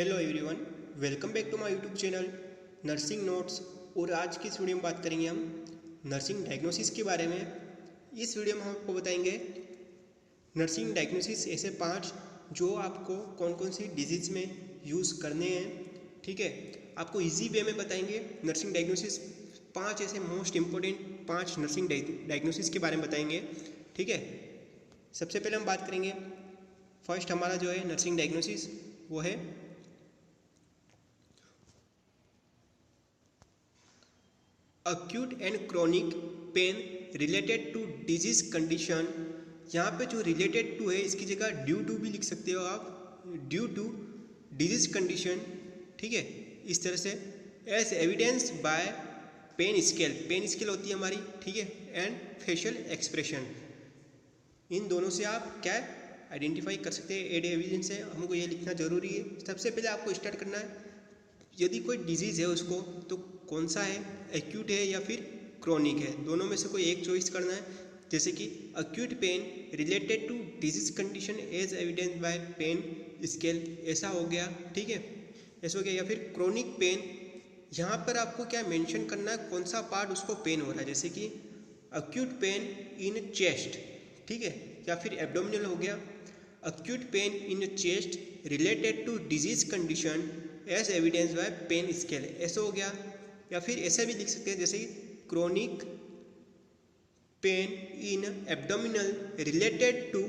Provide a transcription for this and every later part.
Hello everyone, welcome back to my YouTube channel nursing notes. और आज की इस वीडियो में बात करेंगे हम नर्सिंग डायग्नोसिस के बारे में। इस वीडियो में हम आपको बताएंगे नर्सिंग डायग्नोसिस ऐसे 5 जो आपको कौन कौन सी डिजीज़ में यूज़ करने हैं। ठीक है, आपको इजी वे में बताएंगे नर्सिंग डायग्नोसिस। 5 ऐसे मोस्ट इम्पोर्टेंट 5 नर्सिंग डायग्नोसिस के बारे में बताएंगे। ठीक है, सबसे पहले हम बात करेंगे फर्स्ट हमारा जो है नर्सिंग डायग्नोसिस वो है acute and chronic pain related to disease condition. यहाँ पे जो रिलेटेड टू है इसकी जगह ड्यू टू भी लिख सकते हो आप, ड्यू टू डिजीज कंडीशन। ठीक है, इस तरह से as evidence by pain scale होती है हमारी। ठीक है, एंड फेशियल एक्सप्रेशन, इन दोनों से आप क्या आइडेंटिफाई कर सकते हैं। एड एविडेंस है, हमको ये लिखना जरूरी है। सबसे पहले आपको स्टार्ट करना है, यदि कोई डिजीज़ है उसको तो कौन सा है, एक्यूट है या फिर क्रोनिक है, दोनों में से कोई एक चॉइस करना है। जैसे कि acute pain related to disease condition as evidence by pain scale, ऐसा हो गया। ठीक है, ऐसा हो गया। या फिर क्रोनिक पेन, यहाँ पर आपको क्या मेंशन करना है, कौन सा पार्ट उसको पेन हो रहा है। जैसे कि अक्यूट पेन इन चेस्ट, ठीक है, या फिर एब्डोमिनल हो गया। Acute pain in chest related to disease condition as evidence by pain scale, ऐसा हो गया। या फिर ऐसा भी लिख सकते हैं जैसे chronic pain in abdominal related to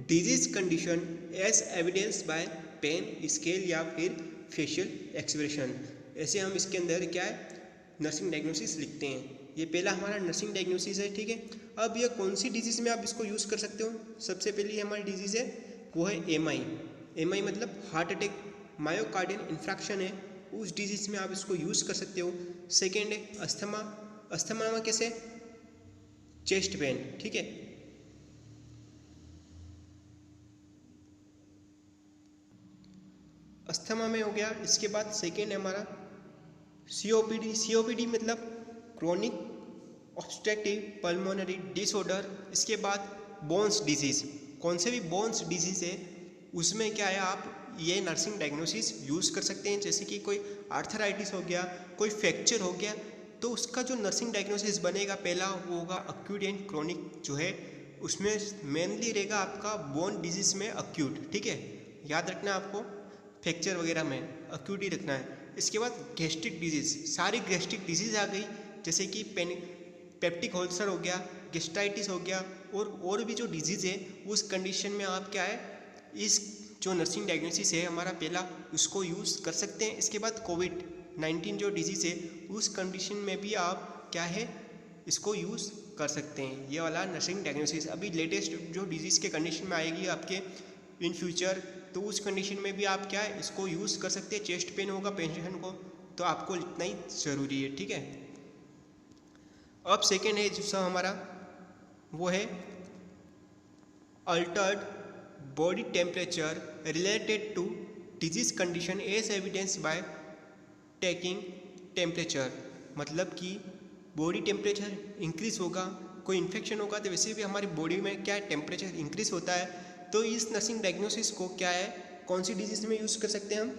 disease condition as evidence by pain scale या फिर फेशियल एक्सप्रेशन। ऐसे हम इसके अंदर क्या है नर्सिंग डायग्नोसिस लिखते हैं। ये पहला हमारा नर्सिंग डायग्नोसिस है। ठीक है, अब ये कौन सी डिजीज़ में आप इसको यूज़ कर सकते हो। सबसे पहली हमारी डिजीज़ है वो है एमआई मतलब हार्ट अटैक, मायोकार्डियल इन्फ्रैक्शन है, उस डिजीज़ में आप इसको यूज़ कर सकते हो। सेकेंड है अस्थमा में कैसे, चेस्ट पेन। ठीक है, अस्थमा में हो गया। इसके बाद सेकेंड है हमारा सीओपीडी मतलब क्रोनिक ऑब्स्ट्रक्टिव पल्मोनरी डिसऑर्डर। इसके बाद बोन्स डिजीज़, कौन से भी बोन्स डिजीज़ है उसमें क्या है आप ये नर्सिंग डायग्नोसिस यूज़ कर सकते हैं। जैसे कि कोई आर्थराइटिस हो गया, कोई फ्रैक्चर हो गया, तो उसका जो नर्सिंग डायग्नोसिस बनेगा पहला वो होगा अक्यूट एंड क्रोनिक जो है, उसमें मेनली रहेगा आपका बोन डिजीज़ में अक्यूट। ठीक है, याद रखना आपको, फ्रैक्चर वगैरह में अक्यूट ही रखना है। इसके बाद गैस्ट्रिक डिजीज़, सारी गैस्ट्रिक डिजीज़ आ गई, जैसे कि पेप्टिक अल्सर हो गया, गैस्ट्राइटिस हो गया, और भी जो डिजीज़ है उस कंडीशन में आप क्या है इस जो नर्सिंग डायग्नोसिस है हमारा पहला उसको यूज़ कर सकते हैं। इसके बाद कोविड-19 जो डिजीज़ है उस कंडीशन में भी आप क्या है इसको यूज़ कर सकते हैं। ये वाला नर्सिंग डायग्नोसिस अभी लेटेस्ट जो डिजीज़ के कंडीशन में आएगी आपके इन फ्यूचर, तो उस कंडीशन में भी आप क्या है इसको यूज़ कर सकते हैं। चेस्ट पेन होगा पेशेंट को तो आपको इतना ही ज़रूरी है। ठीक है, अब सेकेंड है जो हमारा वो है altered body temperature related to disease condition as evidence by taking temperature. मतलब कि बॉडी टेम्परेचर इंक्रीज होगा, कोई इन्फेक्शन होगा तो वैसे भी हमारी बॉडी में क्या है टेम्परेचर इंक्रीज होता है। तो इस नर्सिंग डायग्नोसिस को क्या है कौन सी डिजीज़ में यूज़ कर सकते हैं हम,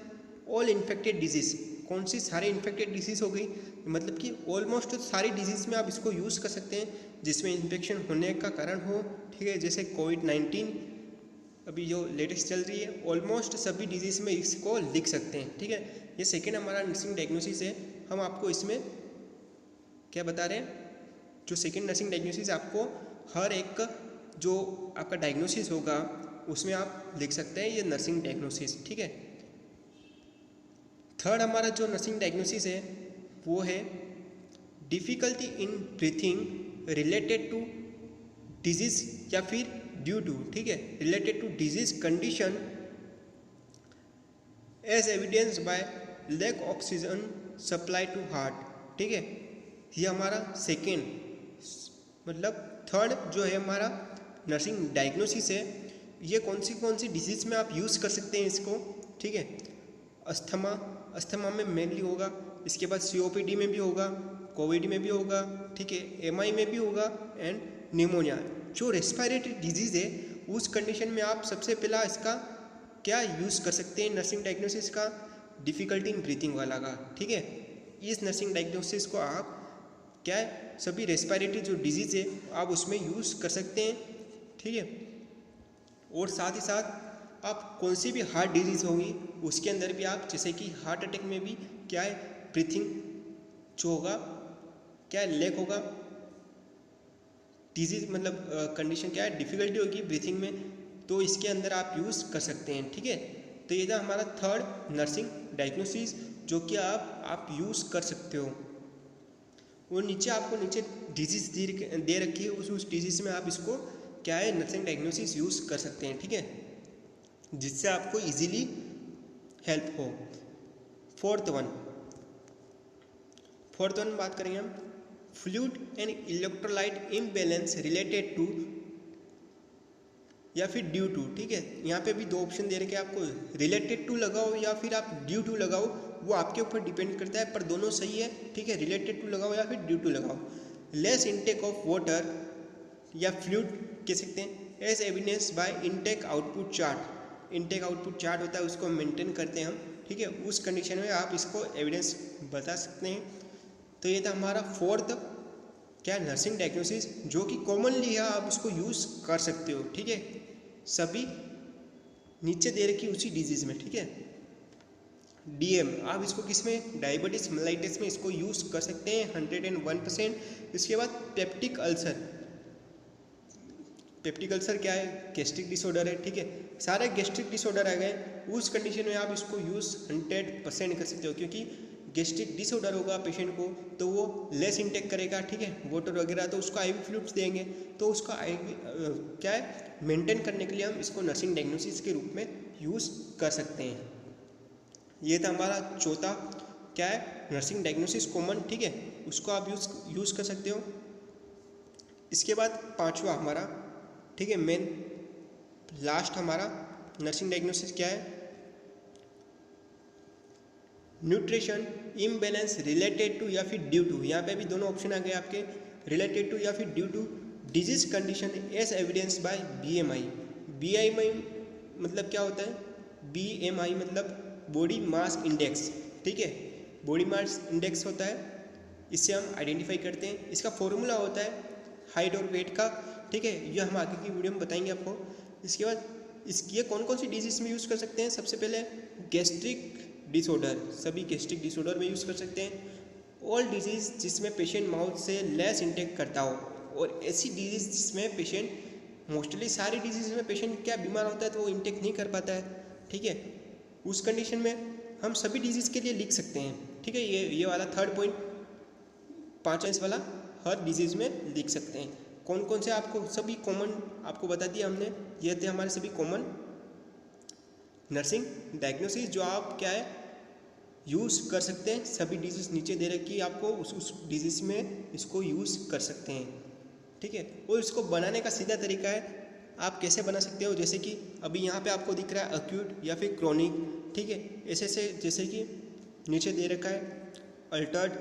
ऑल इन्फेक्टेड डिजीज़। कौन सी, सारे इन्फेक्टेड डिजीज़ हो गई, मतलब कि ऑलमोस्ट सारी डिजीज़ में आप इसको यूज़ कर सकते हैं जिसमें इन्फेक्शन होने का कारण हो। ठीक है, जैसे कोविड-19 अभी जो लेटेस्ट चल रही है, ऑलमोस्ट सभी डिजीज़ में इसको लिख सकते हैं। ठीक है, ये सेकेंड हमारा नर्सिंग डायग्नोसिस है। हम आपको इसमें क्या बता रहे हैं, जो सेकेंड नर्सिंग डायग्नोसिस आपको हर एक जो आपका डायग्नोसिस होगा उसमें आप लिख सकते हैं ये नर्सिंग डायग्नोसिस। ठीक है, थर्ड हमारा जो नर्सिंग डायग्नोसिस है वो है difficulty in breathing related to disease या फिर ड्यू टू, ठीक है, related to disease condition as evidence by lack oxygen supply to heart. ठीक है, ये हमारा सेकेंड मतलब थर्ड जो है हमारा नर्सिंग डायग्नोसिस है। ये कौन सी डिजीज़ में आप यूज़ कर सकते हैं इसको। ठीक है, अस्थमा में मेनली होगा, इसके बाद सीओपीडी में भी होगा, कोविड में भी होगा, ठीक है, एमआई में भी होगा, एंड निमोनिया जो रेस्पिरेटरी डिजीज़ है उस कंडीशन में आप सबसे पहला इसका क्या यूज़ कर सकते हैं नर्सिंग डायग्नोसिस का, डिफ़िकल्टी इन ब्रीथिंग वाला का, ठीक है। इस नर्सिंग डायग्नोसिस को आप क्या है सभी रेस्पिरेटरी जो डिजीज़ है आप उसमें यूज़ कर सकते हैं, ठीक है। और साथ ही साथ आप कौन सी भी हार्ट डिजीज़ होगी उसके अंदर भी आप, जैसे कि हार्ट अटैक में भी क्या है ब्रीथिंग जो होगा क्या है लैक होगा, डिजीज मतलब कंडीशन क्या है डिफ़िकल्टी होगी ब्रीथिंग में, तो इसके अंदर आप यूज़ कर सकते हैं, ठीक है। तो ये था हमारा थर्ड नर्सिंग डायग्नोसिस जो कि आप यूज़ कर सकते हो। और नीचे आपको नीचे डिजीज़ दे रखी है, उस डिजीज़ में आप इसको क्या है नर्सिंग डायग्नोसिस यूज़ कर सकते हैं, ठीक है, जिससे आपको इजीली हेल्प हो। फोर्थ वन बात करेंगे हम, fluid and electrolyte imbalance related to या फिर ड्यू टू, ठीक है। यहाँ पे भी दो ऑप्शन दे रखे हैं आपको, रिलेटेड टू लगाओ या फिर आप ड्यू टू लगाओ, वो आपके ऊपर डिपेंड करता है, पर दोनों सही है, ठीक है। रिलेटेड टू लगाओ या फिर ड्यू टू लगाओ। लेस इनटेक ऑफ वाटर या फ्लूइड कह सकते हैं, as evidence by intake output chart. Intake output chart होता है उसको मेंटेन करते हैं हम, ठीक है, उस कंडीशन में आप इसको एविडेंस बता सकते हैं। तो ये था हमारा फोर्थ क्या नर्सिंग डायग्नोसिस जो कि कॉमनली है, आप उसको यूज़ कर सकते हो, ठीक है, सभी नीचे दे रखी उसी डिजीज़ में, ठीक है। डीएम आप इसको किस में, डायबिटीज मेलाइटिस में इसको यूज़ कर सकते हैं 101%। इसके बाद पेप्टिक अल्सर क्या है, गैस्ट्रिक डिसऑर्डर है, ठीक है, सारे गैस्ट्रिक डिसऑर्डर आ गए, उस कंडीशन में आप इसको यूज़ 100% कर सकते हो, क्योंकि गैस्ट्रिक डिसऑर्डर होगा पेशेंट को तो वो लेस इंटेक करेगा, ठीक है, वाटर वगैरह, तो उसको आईवी फ्लूइड्स देंगे, तो उसका आईवी क्या है मेंटेन करने के लिए हम इसको नर्सिंग डायग्नोसिस के रूप में यूज़ कर सकते हैं। ये था हमारा चौथा क्या है नर्सिंग डायग्नोसिस कॉमन, ठीक है, उसको आप यूज़ कर सकते हो। इसके बाद पांचवा हमारा, ठीक है, मेन लास्ट हमारा नर्सिंग डायग्नोसिस क्या है, न्यूट्रिशन इम्बैलेंस रिलेटेड टू या फिर ड्यू टू। यहाँ पे भी दोनों ऑप्शन आ गए आपके, रिलेटेड टू या फिर due to disease condition as evidence by BMI. BMI मतलब क्या होता है, बीएमआई मतलब बॉडी मास इंडेक्स, ठीक है, बॉडी मास इंडेक्स होता है, इससे हम आइडेंटिफाई करते हैं। इसका फॉर्मूला होता है हाइट और वेट का, ठीक है, ये हम आगे की वीडियो में बताएंगे आपको। इसके बाद ये कौन कौन सी डिजीज़ में यूज़ कर सकते हैं, सबसे पहले गैस्ट्रिक डिसऑर्डर, सभी गैस्ट्रिक डिसऑर्डर में यूज़ कर सकते हैं। ऑल डिजीज़ जिसमें पेशेंट माउथ से लेस इंटेक करता हो, और ऐसी डिजीज़ जिसमें पेशेंट मोस्टली सारी डिजीज़ में पेशेंट क्या बीमार होता है तो वो इंटेक नहीं कर पाता है, ठीक है, उस कंडीशन में हम सभी डिजीज़ के लिए लिख सकते हैं, ठीक है। ये वाला थर्ड पॉइंट 5 वाला हर डिजीज़ में लिख सकते हैं। कौन कौन से आपको सभी कॉमन आपको बता दिया हमने, ये थे हमारे सभी कॉमन नर्सिंग डायग्नोसिस जो आप क्या है यूज़ कर सकते हैं। सभी डिजीज़ नीचे दे रखी है आपको, उस डिजीज़ में इसको यूज़ कर सकते हैं, ठीक है। और इसको बनाने का सीधा तरीका है, आप कैसे बना सकते हो, जैसे कि अभी यहाँ पे आपको दिख रहा है अक्यूट या फिर क्रॉनिक, ठीक है, ऐसे से जैसे कि नीचे दे रखा है अल्टर्ड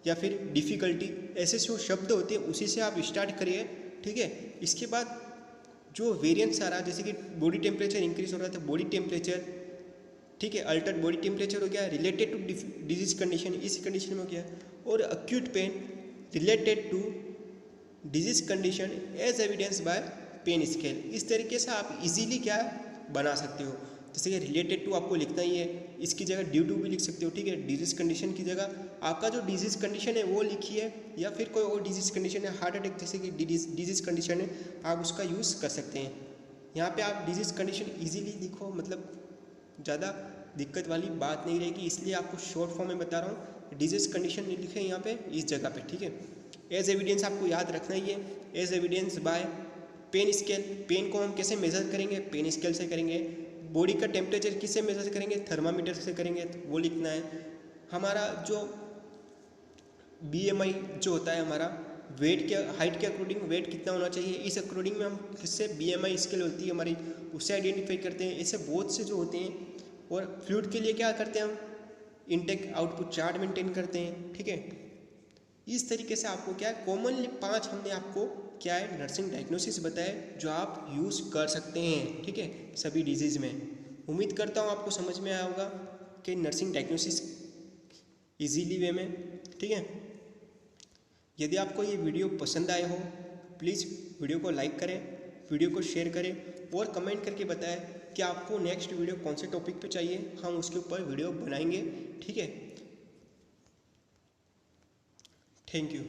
या फिर डिफ़िकल्टी, ऐसे जो शब्द होते हैं उसी से आप स्टार्ट करिए, ठीक है। इसके बाद जो वेरिएंट्स आ रहा है, जैसे कि बॉडी टेम्परेचर इंक्रीज हो रहा है तो बॉडी टेम्परेचर, ठीक है, अल्टर्ड बॉडी टेम्परेचर हो गया, रिलेटेड टू डिजीज कंडीशन इस कंडीशन में हो गया, और acute pain related to disease condition as evidence by pain scale. इस तरीके से आप इजीली क्या बना सकते हो, जैसे कि रिलेटेड टू आपको लिखना ही है, इसकी जगह ड्यू टू भी लिख सकते हो, ठीक है। डिजीज कंडीशन की जगह आपका जो डिजीज कंडीशन है वो लिखिए, या फिर कोई और डिजीज कंडीशन है, हार्ट अटैक जैसे कि डिजीज कंडीशन है, आप उसका यूज़ कर सकते हैं। यहाँ पे आप डिजीज कंडीशन इजीली लिखो, मतलब ज़्यादा दिक्कत वाली बात नहीं रहेगी, इसलिए आपको शॉर्ट फॉर्म में बता रहा हूँ। डिजीज कंडीशन लिखे यहाँ पे इस जगह पे, ठीक है। एज एविडेंस आपको याद रखना ही है, as evidence by pain scale. Pain को हम कैसे मेज़र करेंगे, पेन स्केल से करेंगे। बॉडी का टेम्परेचर किससे मेज़र करेंगे, थर्मामीटर से करेंगे, तो वो लिखना है। हमारा जो बीएमआई जो होता है हमारा वेट के हाइट के अकॉर्डिंग वेट कितना होना चाहिए, इस अकॉर्डिंग में हम किससे बीएमआई स्केल होती है हमारी, उससे आइडेंटिफाई करते हैं। ऐसे बहुत से जो होते हैं। और फ्लूइड के लिए क्या करते हैं हम, इनटेक आउटपुट चार्ट मेंटेन करते हैं, ठीक है। इस तरीके से आपको क्या है कॉमनली 5 हमने आपको क्या है नर्सिंग डायग्नोसिस बताए जो आप यूज़ कर सकते हैं, ठीक है, सभी डिजीज़ में। उम्मीद करता हूँ आपको समझ में आया होगा। के नर्सिंग डायग्नोसिस इजीली वे में, ठीक है। यदि आपको ये वीडियो पसंद आए हो प्लीज़ वीडियो को लाइक करें, वीडियो को शेयर करें और कमेंट करके बताएं कि आपको नेक्स्ट वीडियो कौन से टॉपिक पे चाहिए, हम उसके ऊपर वीडियो बनाएंगे, ठीक है। Thank you.